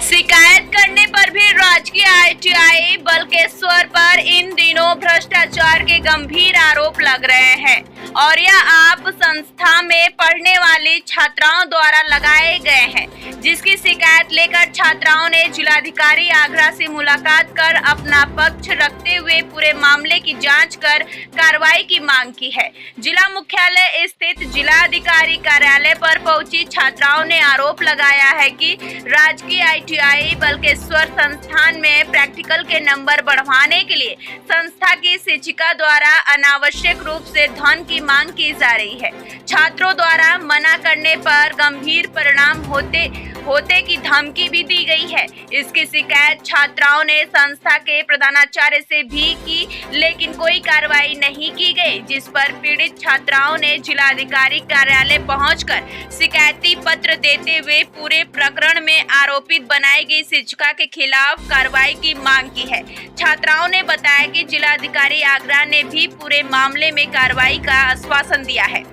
शिकायत करने पर भी राजकीय ITI बलकेश्वर पर इन दिनों भ्रष्टाचार के गंभीर आरोप लग रहे हैं और यह आप संस्था में पढ़ने वाली छात्राओं द्वारा लगाए गए हैं, जिसकी शिकायत लेकर छात्राओं ने जिलाधिकारी आगरा से मुलाकात कर अपना पक्ष रखते हुए पूरे मामले की जांच कर कार्रवाई की मांग की है। जिला मुख्यालय स्थित जिलाधिकारी कार्यालय पर पहुंची छात्राओं ने आरोप लगाया है कि राजकीय ITI बलकेश्वर संस्थान में प्रैक्टिकल के नंबर बढ़वाने के लिए संस्था की शिक्षिका द्वारा अनावश्यक रूप से धन की मांग की जा रही है। छात्रों द्वारा मना करने पर गंभीर परिणाम होते की धमकी भी दी गई है। इसकी शिकायत छात्राओं ने संस्था के प्रधानाचार्य से भी की, लेकिन कोई कार्रवाई नहीं की गई, जिस पर पीड़ित छात्राओं ने जिलाधिकारी कार्यालय पहुंचकर शिकायती पत्र देते हुए पूरे प्रकरण में आरोपित बनाई गई शिक्षिका के खिलाफ कार्रवाई की मांग की है। छात्राओं ने बताया कि जिलाधिकारी आगरा ने भी पूरे मामले में कार्रवाई का आश्वासन दिया है।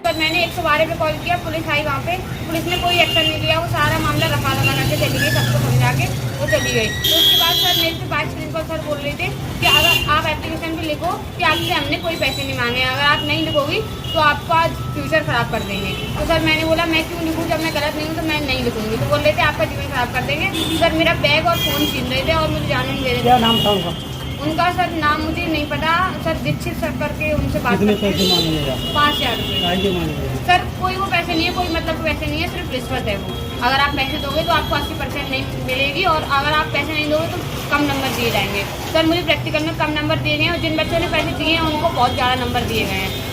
पर मैंने 112 पे कॉल किया, पुलिस आई वहाँ पे, पुलिस ने कोई एक्शन नहीं लिया। वो सारा मामला रफा दफा करके चली गई, सबको समझा के वो चली गई। तो उसके बाद सर मेरे से वाइस प्रिंसिपल सर बोल रहे थे कि अगर आप एप्लीकेशन भी लिखो कि आपसे हमने कोई पैसे नहीं मांगे, अगर आप नहीं लिखोगी तो आपका फ्यूचर खराब कर देंगे। तो सर मैंने बोला मैं क्यों लिखूँ, जब मैं गलत नहीं हूँ तो मैं नहीं लिखूँगी। तो बोल रहे थे आपका जीवन खराब कर देंगे। सर मेरा बैग और फ़ोन छीन रहे थे और मुझे जाने नहीं दे रहे थे। क्या नाम था उनका? उनका सर नाम मुझे नहीं पता, सर दीक्षित सर करके उनसे बात कितने करते पैसे मांगेगा? 5000 रुपये। सर कोई वो पैसे नहीं है, कोई मतलब पैसे नहीं है, सिर्फ रिश्वत है वो। अगर आप पैसे दोगे तो आपको 80% नहीं मिलेगी और अगर आप पैसे नहीं दोगे तो कम नंबर दिए जाएंगे। सर मुझे प्रैक्टिकल में कम नंबर दिए गए और जिन बच्चों ने पैसे दिए हैं उनको बहुत ज़्यादा नंबर दिए गए हैं।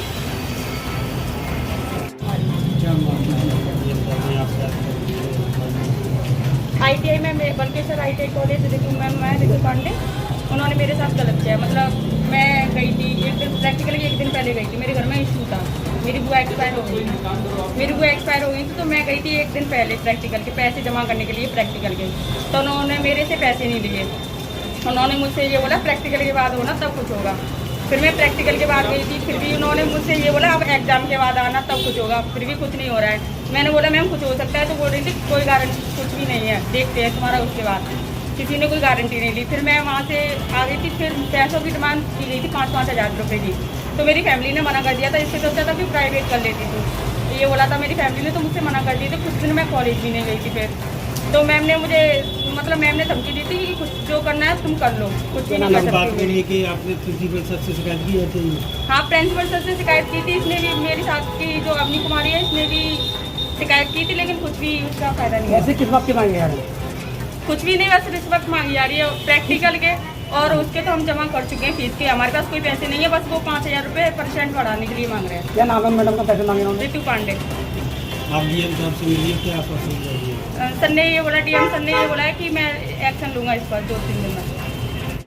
ITI में बलकेश्वर ITI कॉलेज मैं रितु पांडे, उन्होंने मेरे साथ गलत किया। मतलब मैं गई थी एक दिन प्रैक्टिकल की, एक दिन पहले गई थी, मेरे घर में इशू था, मेरी बुआ एक्सपायर हो गई थी। तो मैं गई थी एक दिन पहले प्रैक्टिकल के पैसे जमा करने के लिए प्रैक्टिकल के। तो उन्होंने मेरे से पैसे नहीं लिए, उन्होंने मुझसे ये बोला प्रैक्टिकल के बाद होना तब कुछ होगा। फिर मैं प्रैक्टिकल के बाद गई थी, फिर भी उन्होंने मुझसे ये बोला अब एग्जाम के बाद आना तब कुछ होगा, फिर भी कुछ नहीं हो रहा है। मैंने बोला मैम कुछ हो सकता है, तो बोल रही थी कोई गारंटी कुछ भी नहीं है, देखते हैं तुम्हारा। उसके बाद किसी ने कोई गारंटी नहीं ली। फिर मैं वहाँ से आ गई थी, फिर पैसों की डिमांड की गई थी 5-5 हज़ार रुपये की। तो मेरी फैमिली ने मना कर दिया था, इससे तो अच्छा था कि प्राइवेट कर लेती थी, ये बोला था मेरी फैमिली ने, तो मुझसे मना कर दिए थे। कुछ दिन मैं कॉलेज भी नहीं गई थी। फिर तो मैम ने मुझे मैम ने धमकी दी थी कि कुछ जो करना है तुम कर लो, कुछ भी नहीं कर सकती। कि आपने प्रिंसिपल सर से शिकायत की है? हाँ, प्रिंसिपल सर से शिकायत की थी। इसने भी मेरी साथ की जो अवनी कुमारी है, इसने भी शिकायत की थी, लेकिन कुछ भी उसका फायदा नहीं है। ऐसे किस बात के मांगे यार? कुछ भी नहीं, बस रिश्वत मांगी जा रही है प्रैक्टिकल के, और उसके तो हम जमा कर चुके हैं फीस के। हमारे पास कोई पैसे नहीं है, बस वो 5000 रुपये % बढ़ाने के लिए मांग रहे हैं। क्या नाम है मैडम का? पैसे मांगे उन्होंने? रितु पांडे। आप डीएम साहब से मिलिए, क्या आश्वासन दिया? सर ने ये बोला, DM सर ने ये बोला है कि मैं एक्शन लूँगा इस पर 2-3 दिन में।